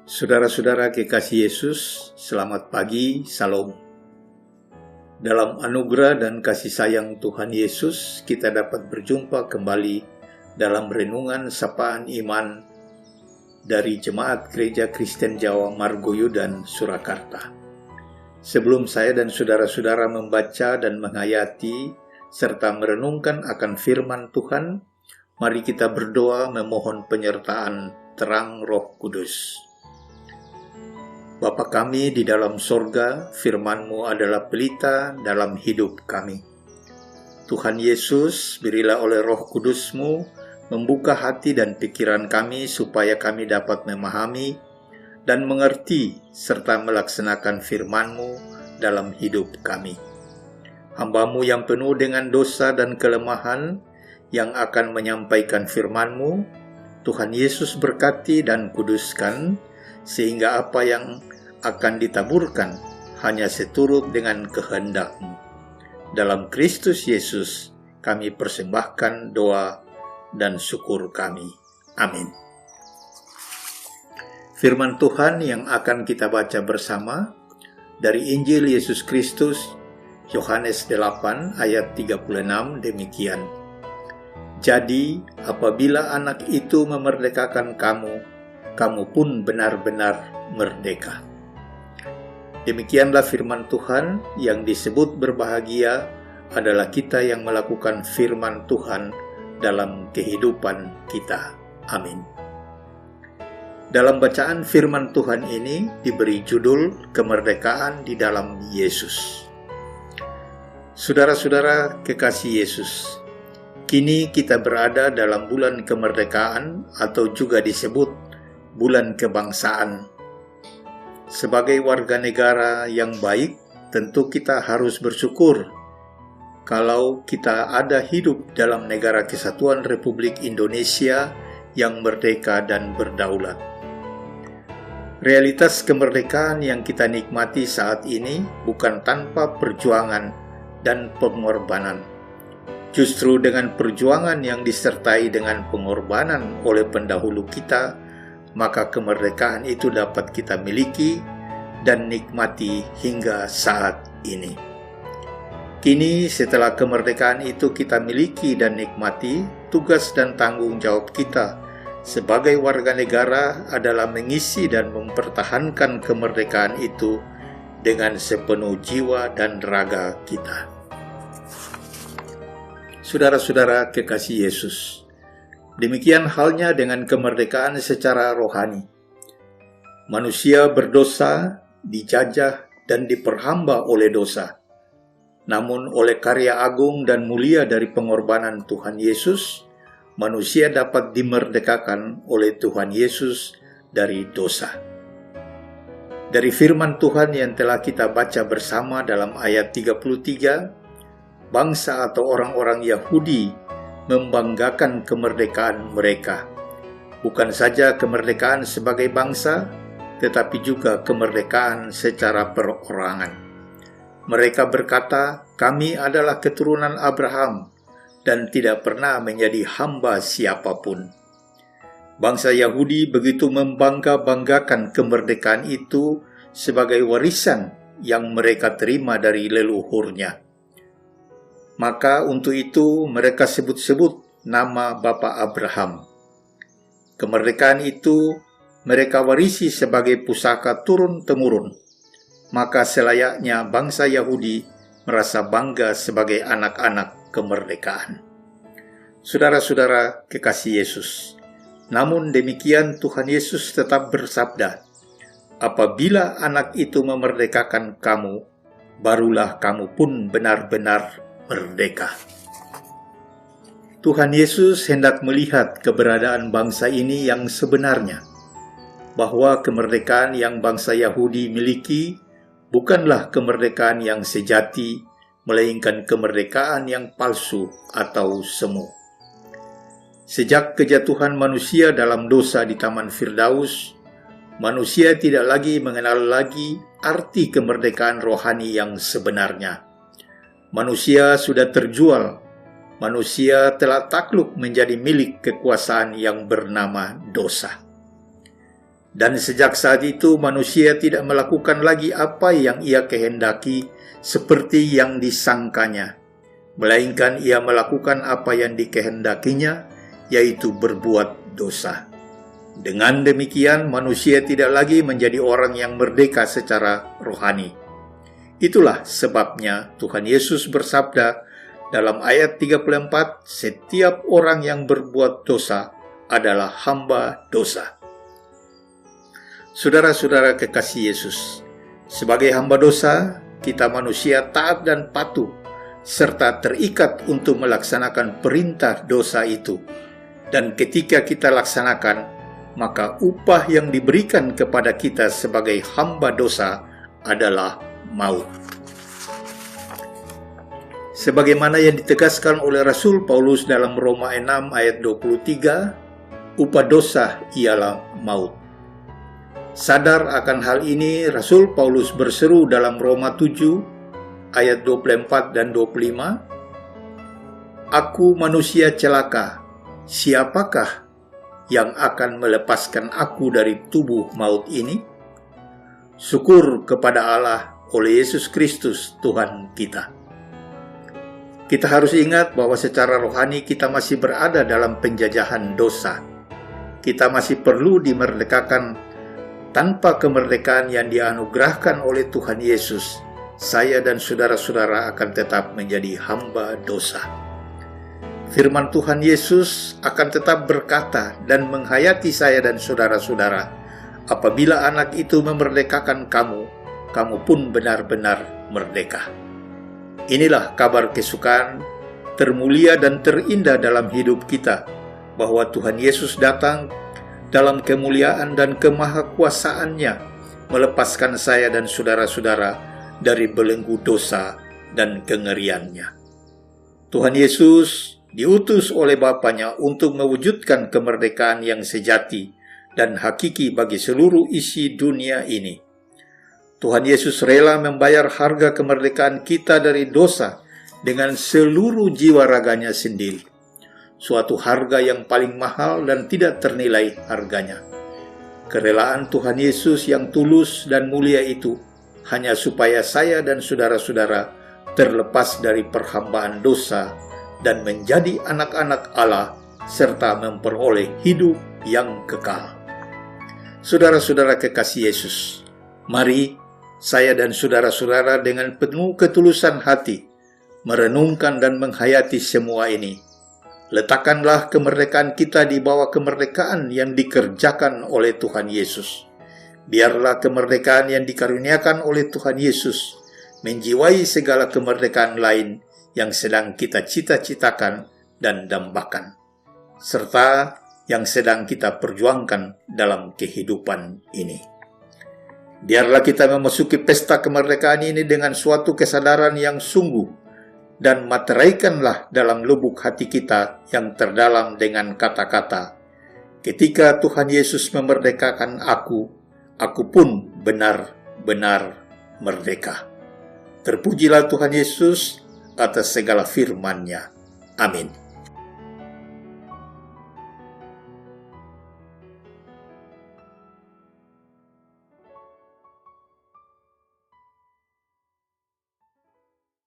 Saudara-saudara kekasih Yesus, selamat pagi, Salam. Dalam anugerah dan kasih sayang Tuhan Yesus, kita dapat berjumpa kembali dalam renungan sapaan iman dari Jemaat Gereja Kristen Jawa Margoyudan, Surakarta. Sebelum saya dan saudara-saudara membaca dan menghayati serta merenungkan akan firman Tuhan, mari kita berdoa memohon penyertaan terang Roh Kudus. Bapa kami di dalam sorga, firman-Mu adalah pelita dalam hidup kami. Tuhan Yesus, berilah oleh Roh Kudus-Mu membuka hati dan pikiran kami supaya kami dapat memahami dan mengerti serta melaksanakan firman-Mu dalam hidup kami. Hamba-Mu yang penuh dengan dosa dan kelemahan yang akan menyampaikan firman-Mu, Tuhan Yesus berkati dan kuduskan, sehingga apa yang akan ditaburkan hanya seturut dengan kehendak-Mu. Dalam Kristus Yesus, kami persembahkan doa dan syukur kami. Amin. Firman Tuhan yang akan kita baca bersama dari Injil Yesus Kristus, Yohanes 8 ayat 36 demikian. Jadi, apabila anak itu memerdekakan kamu, kamu pun benar-benar merdeka. Demikianlah firman Tuhan. Yang disebut berbahagia adalah kita yang melakukan firman Tuhan dalam kehidupan kita. Amin. Dalam bacaan firman Tuhan ini diberi judul Kemerdekaan di dalam Yesus. Saudara-saudara kekasih Yesus, kini kita berada dalam bulan kemerdekaan atau juga disebut bulan kebangsaan. Sebagai warga negara yang baik, tentu kita harus bersyukur kalau kita ada hidup dalam negara kesatuan Republik Indonesia yang merdeka dan berdaulat. Realitas kemerdekaan yang kita nikmati saat ini bukan tanpa perjuangan dan pengorbanan. Justru dengan perjuangan yang disertai dengan pengorbanan oleh pendahulu kita, maka kemerdekaan itu dapat kita miliki dan nikmati hingga saat ini. Kini setelah kemerdekaan itu kita miliki dan nikmati, tugas dan tanggung jawab kita sebagai warga negara adalah mengisi dan mempertahankan kemerdekaan itu dengan sepenuh jiwa dan raga kita. Saudara-saudara kekasih Yesus, demikian halnya dengan kemerdekaan secara rohani. Manusia berdosa, dijajah, dan diperhamba oleh dosa. Namun oleh karya agung dan mulia dari pengorbanan Tuhan Yesus, manusia dapat dimerdekakan oleh Tuhan Yesus dari dosa. Dari firman Tuhan yang telah kita baca bersama dalam ayat 33, bangsa atau orang-orang Yahudi membanggakan kemerdekaan mereka. Bukan saja kemerdekaan sebagai bangsa, tetapi juga kemerdekaan secara perorangan. Mereka berkata, kami adalah keturunan Abraham dan tidak pernah menjadi hamba siapapun. Bangsa Yahudi begitu membangga-banggakan kemerdekaan itu sebagai warisan yang mereka terima dari leluhurnya. Maka untuk itu mereka sebut-sebut nama Bapa Abraham. Kemerdekaan itu mereka warisi sebagai pusaka turun-temurun. Maka selayaknya bangsa Yahudi merasa bangga sebagai anak-anak kemerdekaan. Saudara-saudara kekasih Yesus, namun demikian Tuhan Yesus tetap bersabda, apabila anak itu memerdekakan kamu, barulah kamu pun benar-benar merdeka. Tuhan Yesus hendak melihat keberadaan bangsa ini yang sebenarnya, bahwa kemerdekaan yang bangsa Yahudi miliki bukanlah kemerdekaan yang sejati, melainkan kemerdekaan yang palsu atau semu. Sejak kejatuhan manusia dalam dosa di Taman Firdaus, manusia tidak lagi mengenal lagi arti kemerdekaan rohani yang sebenarnya. Manusia sudah terjual. Manusia telah takluk menjadi milik kekuasaan yang bernama dosa. Dan sejak saat itu manusia tidak melakukan lagi apa yang ia kehendaki seperti yang disangkanya, melainkan ia melakukan apa yang dikehendakinya, yaitu berbuat dosa. Dengan demikian manusia tidak lagi menjadi orang yang merdeka secara rohani. Itulah sebabnya Tuhan Yesus bersabda dalam ayat 34, setiap orang yang berbuat dosa adalah hamba dosa. Saudara-saudara kekasih Yesus, sebagai hamba dosa, kita manusia taat dan patuh, serta terikat untuk melaksanakan perintah dosa itu. Dan ketika kita laksanakan, maka upah yang diberikan kepada kita sebagai hamba dosa adalah maut. Sebagaimana yang ditegaskan oleh Rasul Paulus dalam Roma 6 ayat 23, upah dosa ialah maut. Sadar akan hal ini, Rasul Paulus berseru dalam Roma 7 ayat 24 dan 25, "Aku manusia celaka, siapakah yang akan melepaskan aku dari tubuh maut ini? Syukur kepada Allah oleh Yesus Kristus Tuhan kita." Kita harus ingat bahwa secara rohani kita masih berada dalam penjajahan dosa. Kita masih perlu dimerdekakan. Tanpa kemerdekaan yang dianugerahkan oleh Tuhan Yesus, saya dan saudara-saudara akan tetap menjadi hamba dosa. Firman Tuhan Yesus akan tetap berkata dan menghayati saya dan saudara-saudara, apabila anak itu memerdekakan kamu, kamu pun benar-benar merdeka. Inilah kabar kesukaan termulia dan terindah dalam hidup kita, bahwa Tuhan Yesus datang dalam kemuliaan dan kemahakuasaannya, melepaskan saya dan saudara-saudara dari belenggu dosa dan kengeriannya. Tuhan Yesus diutus oleh Bapanya untuk mewujudkan kemerdekaan yang sejati dan hakiki bagi seluruh isi dunia ini. Tuhan Yesus rela membayar harga kemerdekaan kita dari dosa dengan seluruh jiwa raganya sendiri. Suatu harga yang paling mahal dan tidak ternilai harganya. Kerelaan Tuhan Yesus yang tulus dan mulia itu hanya supaya saya dan saudara-saudara terlepas dari perhambaan dosa dan menjadi anak-anak Allah serta memperoleh hidup yang kekal. Saudara-saudara kekasih Yesus, mari saya dan saudara-saudara dengan penuh ketulusan hati merenungkan dan menghayati semua ini. Letakkanlah kemerdekaan kita di bawah kemerdekaan yang dikerjakan oleh Tuhan Yesus. Biarlah kemerdekaan yang dikaruniakan oleh Tuhan Yesus menjiwai segala kemerdekaan lain yang sedang kita cita-citakan dan dambakan, serta yang sedang kita perjuangkan dalam kehidupan ini. Biarlah kita memasuki pesta kemerdekaan ini dengan suatu kesadaran yang sungguh, dan materaikanlah dalam lubuk hati kita yang terdalam dengan kata-kata, ketika Tuhan Yesus memerdekakan aku pun benar-benar merdeka. Terpujilah Tuhan Yesus atas segala firman-Nya. Amin.